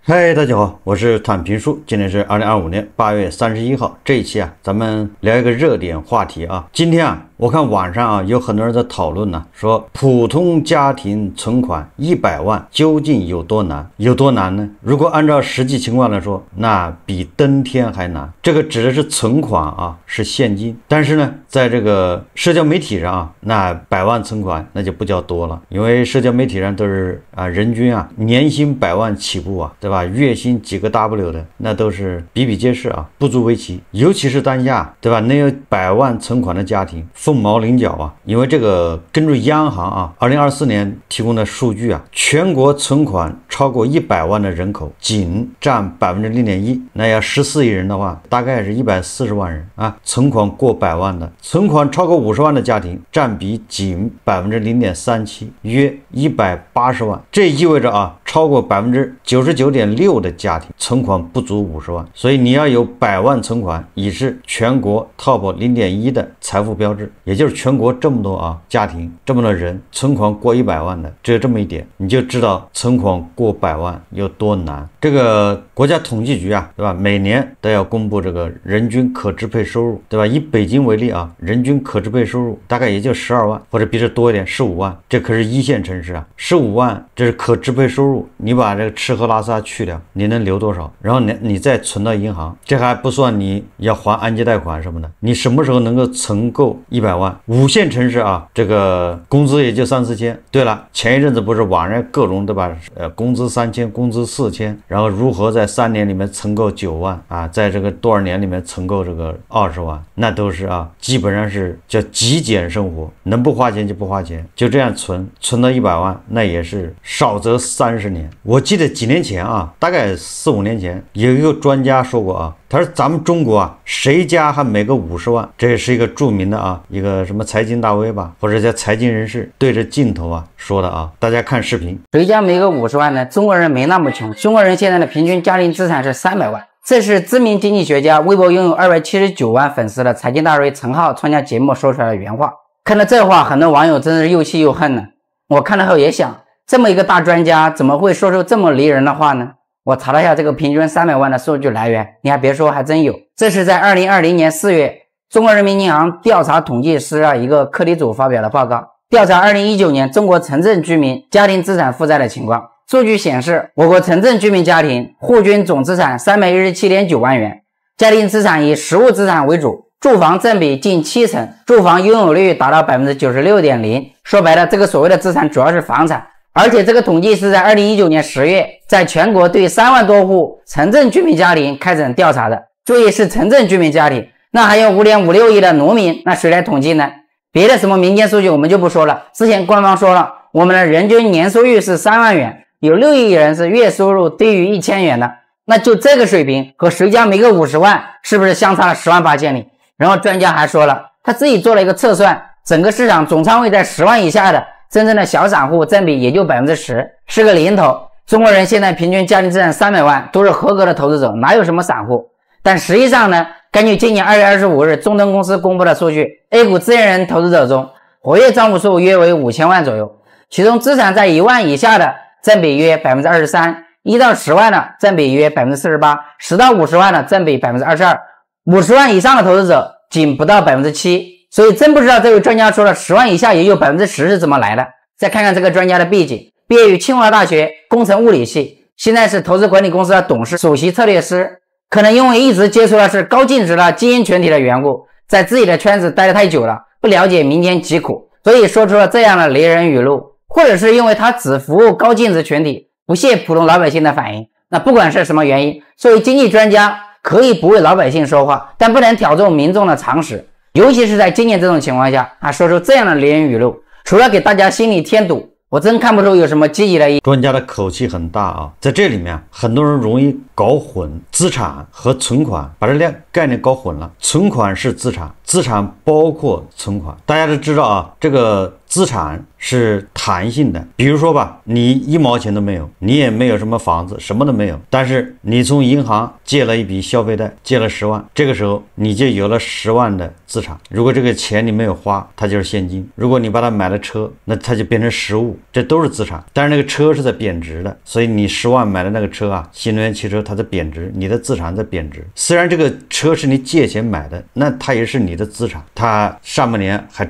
嗨，大家好，我是坦平叔，今天是2025年8月31号。这一期咱们聊一个热点话题啊。今天我看网上有很多人在讨论呢，说普通家庭存款100万究竟有多难？有多难呢？如果按照实际情况来说，那比登天还难。这个指的是存款是现金。但是呢，在这个社交媒体上那100万存款那就不叫多了，因为社交媒体上都是人均年薪100万起步对吧？月薪几个 W 的那都是比比皆是不足为奇。尤其是当下对吧？能有100万存款的家庭凤毛麟角因为这个根据央行2024年提供的数据全国存款超过100万的人口仅占 0.1%， 那要14亿人的话，大概是140万人存款过100万的，存款超过50万的家庭占比仅 0.37%， 约180万。这意味着超过 99.6% 的家庭存款不足50万，所以你要有100万存款已是全国 top 0.1 的财富标志，也就是全国这么多家庭，这么多人存款过100万的，只有这么一点，你就知道存款过100万有多难。这个国家统计局对吧？每年都要公布这个人均可支配收入，对吧？以北京为例人均可支配收入大概也就12万，或者比这多一点15万，这可是一线城市15万这是可支配收入，你把这个吃喝拉撒去掉，你能留多少？然后你再存到银行，这还不算你要还按揭贷款什么的，你什么时候能够存够100万？5线城市这个工资也就3、4千。对了，前一阵子不是网上各种对吧？工资3千，工资4千，然后如何在3年里面存够9万在这个多少年里面存够这个20万，那都是基本上是叫极简生活，能不花钱就不花钱，就这样存到100万，那也是少则30年。我记得几年前大概4、5年前有一个专家说过他说咱们中国谁家还没个50万？这也是一个著名的一个什么财经大 V 吧，或者叫财经人士对着镜头说的大家看视频。谁家没个50万呢？中国人没那么穷，中国人现在的平均家庭资产是300万。这是知名经济学家、微博拥有279万粉丝的财经大 V 陈浩参加节目说出来的原话。看到这话，很多网友真是又气又恨呢。我看了后也想，这么一个大专家怎么会说出这么离人的话呢？我查了一下这个平均300万的数据来源，你还别说，还真有。这是在2020年4月中国人民银行调查统计司一个课题组发表的报告，调查2019年中国城镇居民家庭资产负债的情况。数据显示，我国城镇居民家庭户均总资产 317.9 万元，家庭资产以实物资产为主，住房占比近70%，住房拥有率达到 96.0%。 说白了，这个所谓的资产主要是房产。而且这个统计是在2019年10月在全国对3万多户城镇居民家庭开展调查的。注意是城镇居民家庭，那还有 5.56 亿的农民，那谁来统计呢？别的什么民间数据我们就不说了，之前官方说了，我们的人均年收入是3万元，有6亿人是月收入低于1000元的。那就这个水平和谁家没个50万是不是相差了10万8千里？然后专家还说了，他自己做了一个测算，整个市场总仓位在10万以下的真正的小散户占比也就 10%， 是个零头。中国人现在平均家庭资产300万都是合格的投资者，哪有什么散户？但实际上呢，根据今年2月25日中登公司公布的数据， A 股自然人投资者中活跃账户数约为5000万左右，其中资产在1万以下的占比约 23%， 1到10万的占比约 48%， 10到50万的占比 22%， 50万以上的投资者仅不到 7%。所以真不知道这位专家说了10万以下也有 10% 是怎么来的。再看看这个专家的背景，毕业于清华大学工程物理系，现在是投资管理公司的董事、首席策略师。可能因为一直接触的是高净值的精英群体的缘故，在自己的圈子待得太久了，不了解民间疾苦，所以说出了这样的雷人语录。或者是因为他只服务高净值群体，不屑普通老百姓的反应。那不管是什么原因，作为经济专家可以不为老百姓说话，但不能挑动民众的常识。尤其是在今年这种情况下，说出这样的雷人语录，除了给大家心里添堵，我真看不出有什么积极的意义。专家的口气很大在这里面很多人容易搞混资产和存款，把这两概念搞混了。存款是资产，资产包括存款。大家都知道这个资产是弹性的。比如说吧，你1毛钱都没有，你也没有什么房子，什么都没有，但是你从银行借了一笔消费贷，借了10万，这个时候你就有了10万的资产。如果这个钱你没有花，它就是现金；如果你把它买了车，那它就变成实物，这都是资产。但是那个车是在贬值的，所以你10万买的那个车啊，新能源汽车它在贬值，你的资产在贬值。虽然这个车是你借钱买的，那它也是你的资产，它上半年还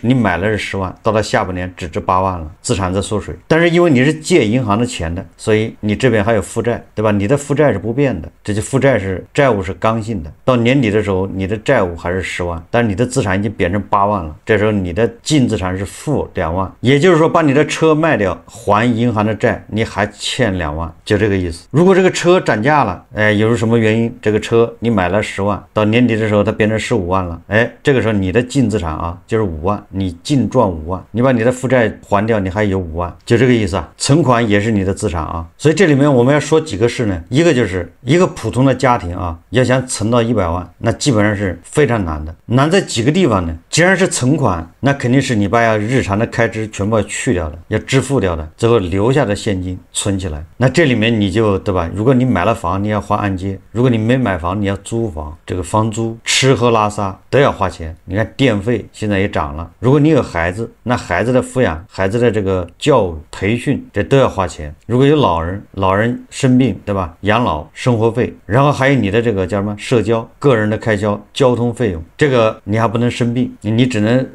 你买了是10万，到了下半年只值8万了，资产在缩水。但是因为你是借银行的钱的，所以你这边还有负债，对吧？你的负债是不变的，这就负债是债务是刚性的。到年底的时候，你的债务还是10万，但是你的资产已经变成8万了，这时候你的净资产是负2万，也就是说把你的车卖掉还银行的债，你还欠2万，就这个意思。如果这个车涨价了，有什么原因，这个车你买了10万，到年底的时候它变成15万了，这个时候你的净资产啊就是5万，你净赚5万，你把你的负债还掉，你还有5万，就这个意思啊。存款也是你的资产啊。所以这里面我们要说几个事呢，一个就是一个普通的家庭啊，要想存到100万，那基本上是非常难的。难在几个地方呢？既然是存款，那肯定是你把日常的开支全部要去掉的，要支付掉的，最后留下的现金存起来。那这里面你就对吧？如果你买了房，你要还按揭；如果你没买房，你要租房，这个房租、吃喝拉撒都要花钱。你看电费现在也涨了。如果你有孩子，那孩子的抚养、孩子的这个教育、培训，这都要花钱。如果有老人生病，对吧？养老、生活费，然后还有你的这个叫什么社交、个人的开销、交通费用，这个你还不能生病，你只能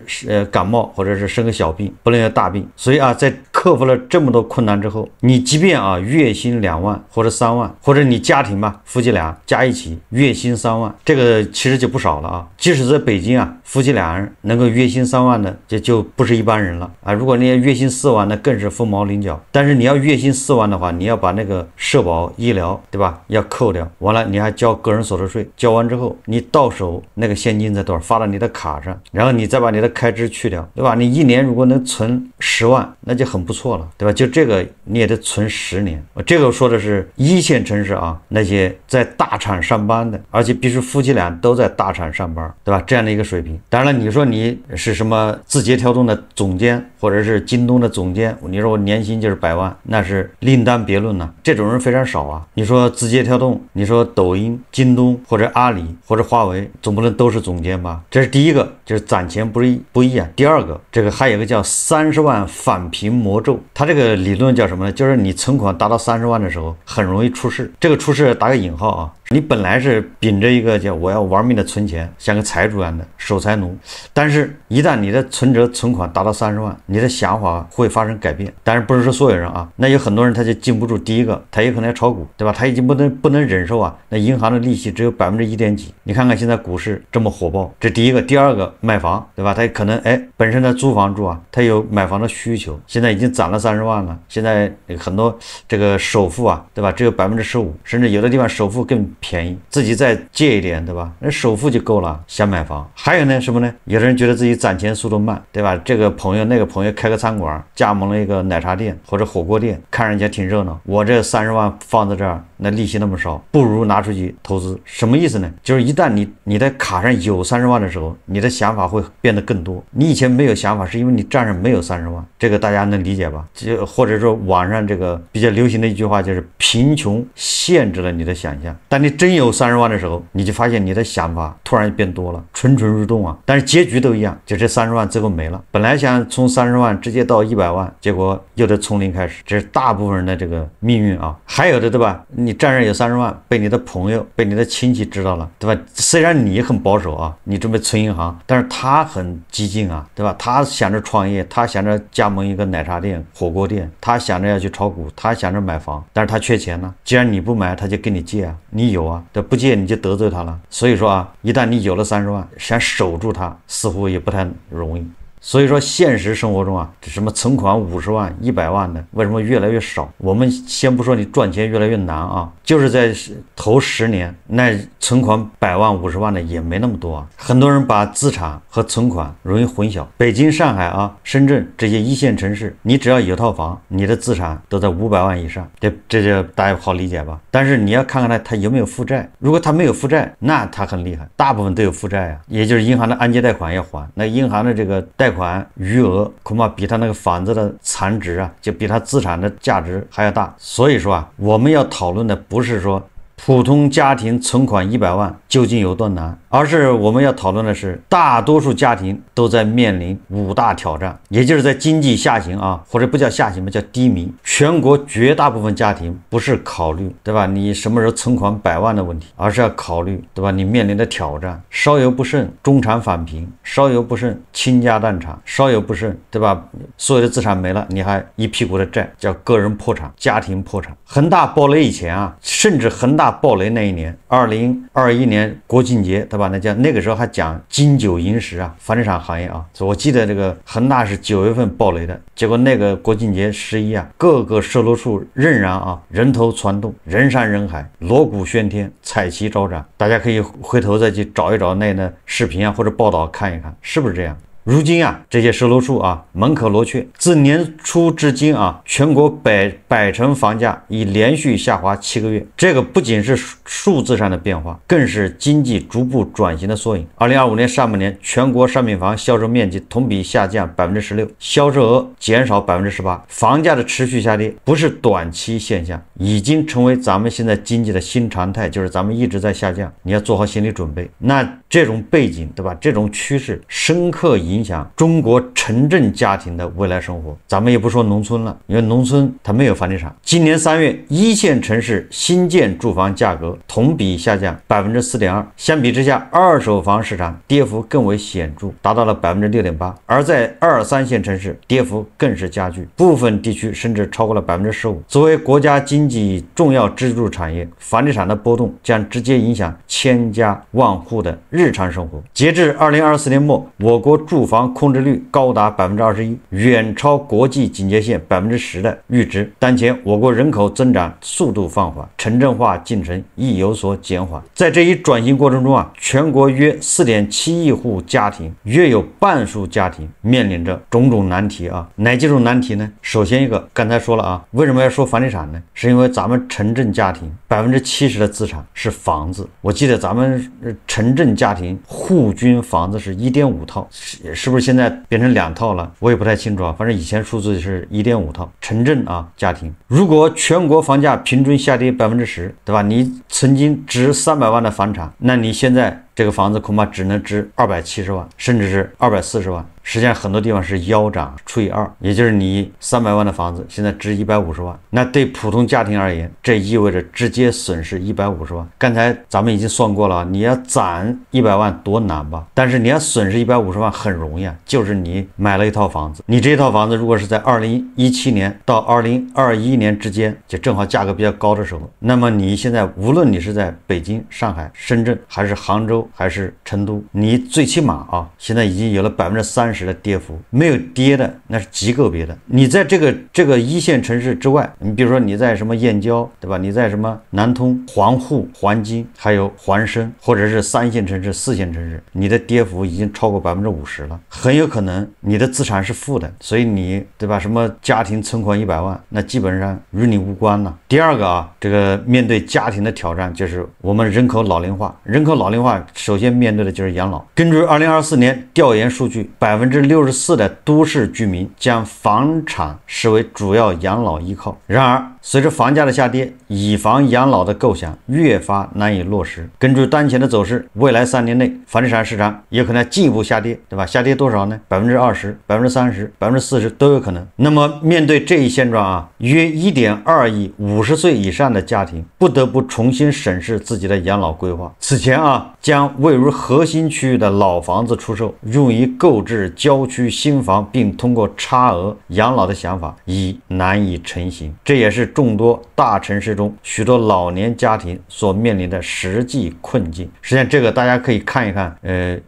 感冒或者是生个小病，不能有大病。所以啊，在克服了这么多困难之后，你即便啊月薪2万或者3万，或者你家庭吧，夫妻俩加一起月薪3万，这个其实就不少了啊。即使在北京啊，夫妻俩人能够月薪3万的，就不是一般人了啊。如果你月薪4万，那更是凤毛麟角。但是你要月薪4万的话，你要把那个社保、医疗，对吧？要扣掉，完了你还交个人所得税，交完之后你到手那个现金在多少，发到你的卡上，然后你再把你的开支去掉，对吧？你一年如果能存10万，那就很不错了，对吧？就这个你也得存10年。这个说的是一线城市啊，那些在大厂上班的，而且必须夫妻俩都在大厂上班，对吧？这样的一个水平。当然了，你说你是什么字节跳动的总监，或者是京东的总监，你说我年薪就是100万，那是另当别论了。这种人非常少啊。你说字节跳动，你说抖音、京东或者阿里或者华为，总不能都是总监吧？这是第一个，就是攒钱不易啊。第二个，这个还有一个叫30万返贫魔咒，它这个理论叫什么呢？就是你存款达到30万的时候，很容易出事。这个出事打个引号啊。你本来是秉着一个叫我要玩命的存钱，像个财主一样的守财奴，但是一旦你的存款达到30万，你的想法会发生改变。但是不是说所有人啊，那有很多人他就禁不住。第一个，他有可能要炒股，对吧？他已经不能忍受啊，那银行的利息只有1点几，你看看现在股市这么火爆，这第一个。第二个，买房，对吧？他可能本身他租房住啊，他有买房的需求，现在已经攒了30万了，现在很多这个首付啊，对吧？只有15%，甚至有的地方首付更便宜，自己再借一点，对吧？那首付就够了，想买房。还有呢什么呢？有的人觉得自己攒钱速度慢，对吧？这个朋友那个朋友开个餐馆，加盟了一个奶茶店或者火锅店，看人家挺热闹，我这30万放在这儿，那利息那么少，不如拿出去投资。什么意思呢？就是一旦你的卡上有30万的时候，你的想法会变得更多。你以前没有想法，是因为你账上没有30万，这个大家能理解吧？就或者说网上这个比较流行的一句话就是贫穷限制了你的想象。但你真有30万的时候，你就发现你的想法突然变多了，蠢蠢欲动啊！但是结局都一样，就这30万最后没了。本来想从30万直接到100万，结果又得从零开始，这是大部分人的这个命运啊。还有的，对吧？你账上有30万，被你的朋友、被你的亲戚知道了，对吧？虽然你很保守啊，你准备存银行，但是他很激进啊，对吧？他想着创业，他想着加盟一个奶茶店、火锅店，他想着要去炒股，他想着买房，但是他缺钱呢。既然你不买，他就跟你借啊，你有啊，这不借你就得罪他了。所以说啊，一旦你有了30万，想守住它，似乎也不太容易。所以说现实生活中啊，这什么存款50万、100万的，为什么越来越少？我们先不说你赚钱越来越难啊，就是在头10年，那存款100万、50万的也没那么多啊。很多人把资产和存款容易混淆。北京、上海啊、深圳这些一线城市，你只要有套房，你的资产都在500万以上，这就大家好理解吧？但是你要看看他有没有负债。如果他没有负债，那他很厉害，大部分都有负债啊，也就是银行的按揭贷款要还，那银行的这个贷款款余额恐怕比他那个房子的残值啊，就比他资产的价值还要大。所以说啊，我们要讨论的不是说普通家庭存款100万究竟有多难，而是我们要讨论的是大多数家庭都在面临5大挑战，也就是在经济下行啊，或者不叫下行吧，叫低迷。全国绝大部分家庭不是考虑对吧你什么时候存款100万的问题，而是要考虑对吧你面临的挑战，稍有不慎中产返贫，稍有不慎倾家荡产，稍有不慎对吧所有的资产没了，你还一屁股的债，叫个人破产，家庭破产。恒大暴雷以前啊，甚至恒大暴雷那一年2021年国庆节对吧，那个时候还讲金九银十啊，房地产行业啊，我记得这个恒大是9月份暴雷的，结果那个国庆节11啊，各个售楼处仍然啊人头攒动，人山人海，锣鼓喧天，彩旗招展。大家可以回头再去找一找那视频啊或者报道看一看，是不是这样？如今啊，这些售楼处啊门可罗雀。自年初至今啊，全国百城房价已连续下滑7个月。这个不仅是数字上的变化，更是经济逐步转型的缩影。2025年上半年，全国商品房销售面积同比下降16%，销售额减少18%。房价的持续下跌不是短期现象，已经成为咱们现在经济的新常态，就是咱们一直在下降，你要做好心理准备。那这种背景对吧？这种趋势深刻影响中国城镇家庭的未来生活。咱们也不说农村了，因为农村它没有房地产。今年3月，一线城市新建住房价格同比下降4.2%，相比之下，二手房市场跌幅更为显著，达到了6.8%。而在2、3线城市，跌幅更是加剧，部分地区甚至超过了15%。作为国家经济重要支柱产业，房地产的波动将直接影响千家万户的日常生活。截至2024年末，我国住房空置率高达21%，远超国际警戒线10%的阈值。当前我国人口增长速度放缓，城镇化进程亦有所减缓。在这一转型过程中啊，全国约4.7亿户家庭，约有半数家庭面临着种种难题啊。哪几种难题呢？首先一个，刚才说了啊，为什么要说房地产呢？是因为咱们城镇家庭70%的资产是房子。我记得咱们城镇家庭户均房子是1.5套，是不是现在变成2套了？我也不太清楚啊，反正以前数字是1.5套。城镇啊家庭，如果全国房价平均下跌10%，对吧？你曾经值300万的房产，那你现在这个房子恐怕只能值270万，甚至是240万。实际上很多地方是腰斩除以2，也就是你300万的房子现在值150万。那对普通家庭而言，这意味着直接损失150万。刚才咱们已经算过了，你要攒100万多难吧？但是你要损失150万很容易啊，就是你买了一套房子，你这套房子如果是在2017年到2021年之间，就正好价格比较高的时候，那么你现在无论你是在北京、上海、深圳还是杭州还是成都，你最起码啊现在已经有了30%的跌幅，没有跌的那是极个别的。你在这个一线城市之外，你比如说你在什么燕郊对吧，你在什么南通、黄埔、黄金还有黄深，或者是3线城市、4线城市，你的跌幅已经超过50%了，很有可能你的资产是负的，所以你对吧，什么家庭存款100万，那基本上与你无关了。第二个啊，这个面对家庭的挑战就是我们人口老龄化。人口老龄化首先面对的就是养老。根据2024年调研数据，64%的都市居民将房产视为主要养老依靠。然而，随着房价的下跌，以房养老的构想越发难以落实。根据当前的走势，未来3年内房地产市场也可能进一步下跌，对吧？下跌多少呢？20%、30%、40%都有可能。那么面对这一现状啊，约1.2亿50岁以上的家庭不得不重新审视自己的养老规划。此前啊，将位于核心区域的老房子出售，用于购置郊区新房，并通过差额养老的想法已难以成型。这也是众多大城市中许多老年家庭所面临的实际困境。实际上这个大家可以看一看，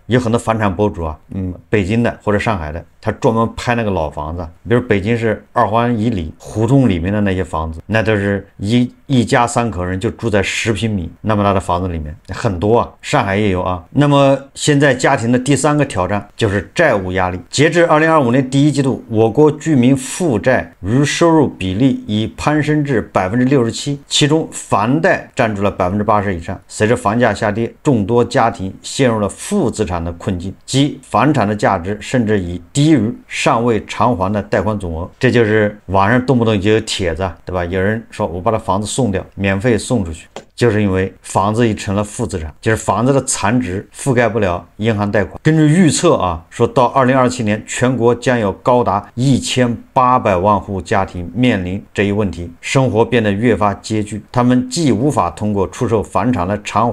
有很多房产博主啊，北京的或者上海的，他专门拍那个老房子，比如北京是2环以里胡同里面的那些房子，那都是一家3口人就住在10平米那么大的房子里面，很多啊，上海也有啊。那么现在家庭的第3个挑战就是债务压力。截至2025年第1季度，我国居民负债与收入比例已攀升至67%，其中房贷占住了80%以上。随着房价下跌，众多家庭陷入了负资产的困境，即房产的价值甚至已低于尚未偿还的贷款总额。这就是网上动不动就有帖子，对吧？有人说我把他房子送掉，免费送出去，就是因为房子已成了负资产，就是房子的残值覆盖不了银行贷款。根据预测啊，说到2027年，全国将有高达1800万户家庭面临这一问题，生活变得越发拮据。他们既无法通过出售房产来偿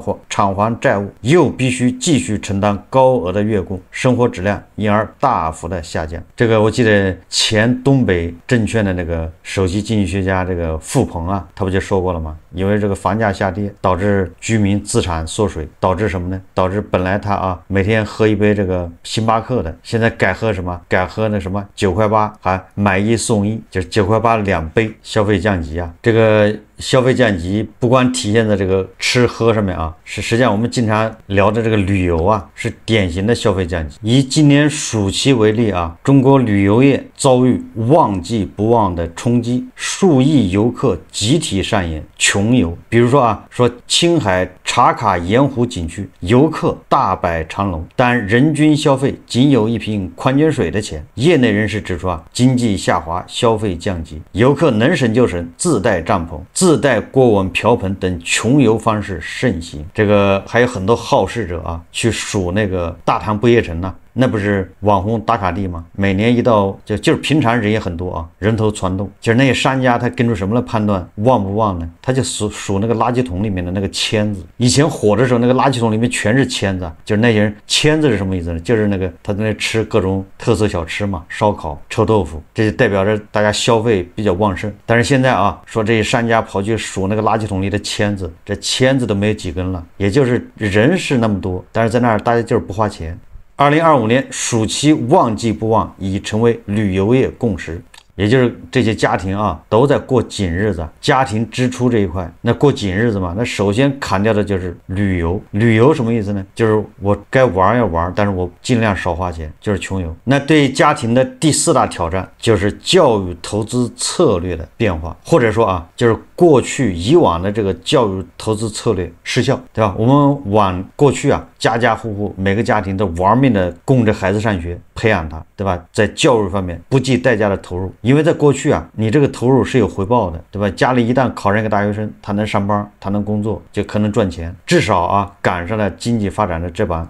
还债务，又必须继续承担高额的月供，生活质量因而大幅的下降。这个我记得前东北证券的那个首席经济学家这个付鹏啊，他不就说过了吗？因为这个房价下跌，导致居民资产缩水，导致什么呢？导致本来他每天喝一杯这个星巴克的，现在改喝什么？改喝那什么9块8，还买1送1，就是9块82杯，消费降级啊！这个消费降级不光体现在这个吃喝上面啊，实际上我们经常聊的这个旅游啊，是典型的消费降级。以今年暑期为例啊，中国旅游业遭遇旺季不旺的冲击，数亿游客集体上演穷游。比如说说青海茶卡盐湖景区游客大摆长龙，但人均消费仅有一瓶矿泉水的钱。业内人士指出经济下滑，消费降级，游客能省就省，自带帐篷、自带锅碗瓢盆等穷游方式盛行。这个还有很多好事者去数那个大唐不夜城呢。那不是网红打卡地吗？每年一到就是平常人也很多人头攒动。就是那些商家他根据什么来判断旺不旺呢？他就数那个垃圾桶里面的那个签子。以前火的时候，那个垃圾桶里面全是签子，就是那些人签子是什么意思呢？就是那个他在那吃各种特色小吃嘛，烧烤、臭豆腐，这就代表着大家消费比较旺盛。但是现在说这些商家跑去数那个垃圾桶里的签子，这签子都没有几根了，也就是人是那么多，但是在那儿大家就是不花钱。2025年暑期旺季不旺已成为旅游业共识，也就是这些家庭都在过紧日子。家庭支出这一块，那过紧日子嘛，那首先砍掉的就是旅游。旅游什么意思呢？就是我该玩要玩，但是我尽量少花钱，就是穷游。那对家庭的第4大挑战就是教育投资策略的变化，或者说就是过去以往的这个教育投资策略失效，对吧？我们过去家家户户每个家庭都玩命的供着孩子上学，培养他，对吧？在教育方面不计代价的投入，因为在过去你这个投入是有回报的，对吧？家里一旦考上一个大学生，他能上班，他能工作，就可能赚钱，至少赶上了经济发展的这帮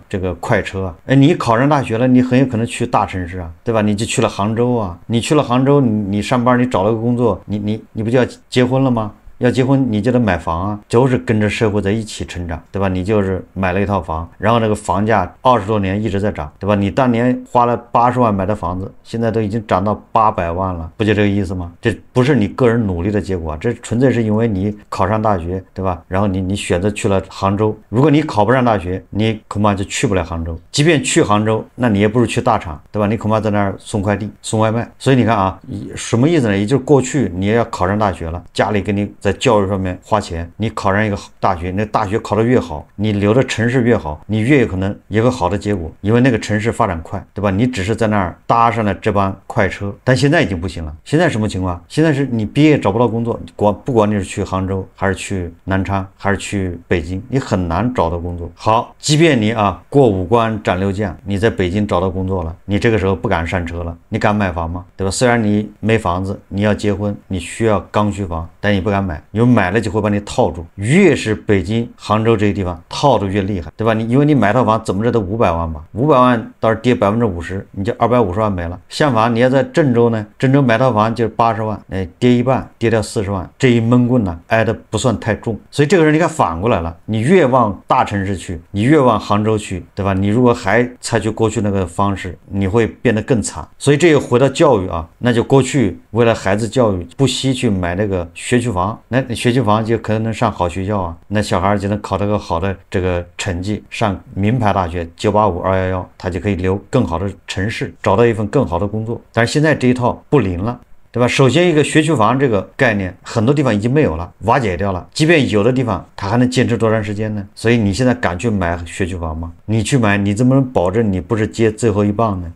这个快车你考上大学了，你很有可能去大城市对吧？你就去了杭州你去了杭州，你上班，你找了个工作，你不就要结婚了吗？要结婚你就得买房就是跟着社会在一起成长，对吧？你就是买了一套房，然后那个房价20多年一直在涨，对吧？你当年花了80万买的房子，现在都已经涨到800万了，不就这个意思吗？这不是你个人努力的结果，这纯粹是因为你考上大学，对吧？然后你选择去了杭州。如果你考不上大学，你恐怕就去不了杭州。即便去杭州，那你也不如去大厂，对吧？你恐怕在那儿送快递、送外卖。所以你看什么意思呢？也就是过去你也要考上大学了，家里给你在教育上面花钱，你考上一个大学，那大学考得越好，你留的城市越好，你越有可能有个好的结果，因为那个城市发展快，对吧？你只是在那儿搭上了这帮快车。但现在已经不行了，现在什么情况？现在是你毕业找不到工作，不管你是去杭州还是去南昌还是去北京，你很难找到工作。好，即便你过5关斩6将，你在北京找到工作了，你这个时候不敢上车了，你敢买房吗？对吧？虽然你没房子，你要结婚，你需要刚需房，但你不敢买，因为买了就会把你套住。越是北京、杭州这些地方套住越厉害，对吧？因为你买套房怎么着都500万吧，500万到时跌50%，你就250万没了。相反，你要在郑州呢，郑州买套房就80万，跌一半，跌掉40万，这一闷棍呢挨得不算太重。所以这个人你看反过来了，你越往大城市去，你越往杭州去，对吧？你如果还采取过去那个方式，你会变得更惨。所以这又回到教育那就过去为了孩子教育不惜去买那个学区房，那学区房就可能上好学校那小孩就能考到个好的这个成绩，上名牌大学985、211，他就可以留更好的城市，找到一份更好的工作。但是现在这一套不灵了。对吧？首先一个学区房这个概念，很多地方已经没有了，瓦解掉了。即便有的地方，它还能坚持多长时间呢？所以你现在敢去买学区房吗？你去买，你怎么能保证你不是接最后一棒呢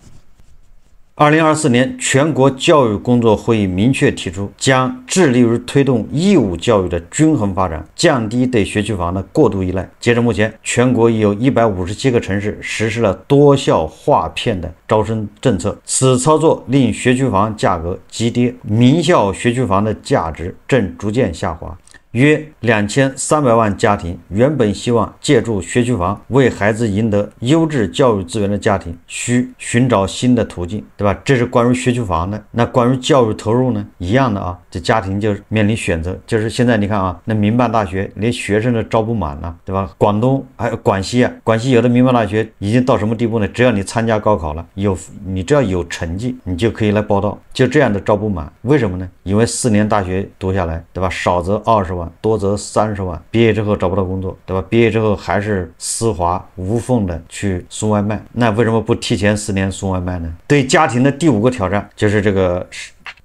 ？2024年全国教育工作会议明确提出，将致力于推动义务教育的均衡发展，降低对学区房的过度依赖。截至目前，全国已有157个城市实施了多校划片的招生政策。此操作令学区房价格急跌，名校学区房的价值正逐渐下滑。约2300万家庭原本希望借助学区房为孩子赢得优质教育资源的家庭，需寻找新的途径，对吧？这是关于学区房的。那关于教育投入呢？一样的啊，这家庭就面临选择，就是现在你看啊，那民办大学连学生都招不满了，对吧？广东还有广西有的民办大学已经到什么地步呢？只要你参加高考了，你只要有成绩，你就可以来报到，就这样的招不满。为什么呢？因为4年大学读下来，对吧？少则20万。多则30万，毕业之后找不到工作，对吧？毕业之后还是丝滑无缝的去送外卖，那为什么不提前4年送外卖呢？对家庭的第5个挑战就是这个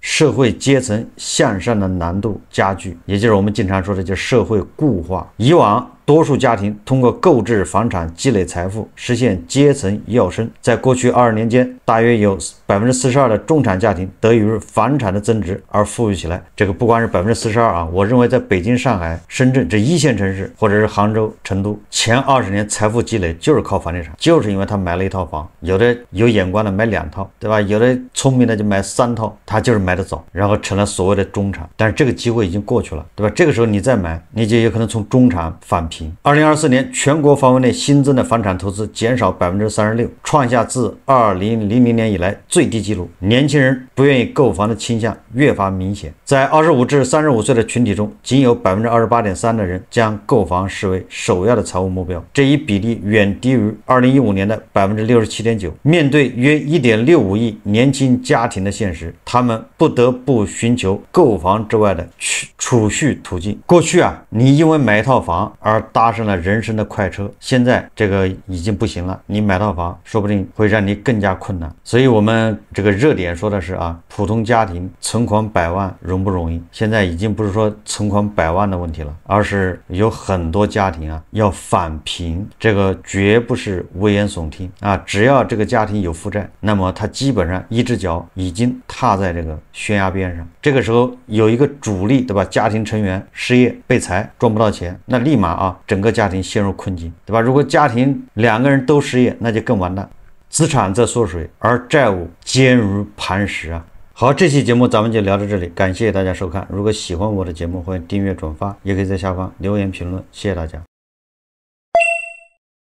社会阶层向上的难度加剧，也就是我们经常说的叫社会固化。以往多数家庭通过购置房产积累财富，实现阶层跃升。在过去20年间，大约有42%的中产家庭得益于房产的增值而富裕起来。这个不光是42%啊，我认为在北京、上海、深圳这1线城市，或者是杭州、成都，前20年财富积累就是靠房地产，就是因为他买了1套房，有的有眼光的买2套，对吧？有的聪明的就买3套，他就是买得早，然后成了所谓的中产。但是这个机会已经过去了，对吧？这个时候你再买，你就有可能从中产返贫。2024年全国范围内新增的房产投资减少36%，创下自2000年以来最低纪录。年轻人不愿意购房的倾向越发明显。在25至35岁的群体中，仅有28.3%的人将购房视为首要的财务目标，这一比例远低于2015年的67.9%。面对约1.65亿年轻家庭的现实，他们不得不寻求购房之外的储蓄途径。过去你因为买一套房而搭上了人生的快车，现在这个已经不行了，你买套房说不定会让你更加困难。所以我们这个热点说的是普通家庭存款100万容不容易？现在已经不是说存款100万的问题了，而是有很多家庭要返贫，这个绝不是危言耸听只要这个家庭有负债，那么他基本上一只脚已经踏在这个悬崖边上。这个时候有一个主力，对吧？家庭成员失业被裁，赚不到钱，那立马整个家庭陷入困境，对吧？如果家庭2个人都失业，那就更完蛋，资产在缩水，而债务坚如磐石好，这期节目咱们就聊到这里，感谢大家收看。如果喜欢我的节目，欢迎订阅转发，也可以在下方留言评论，谢谢大家。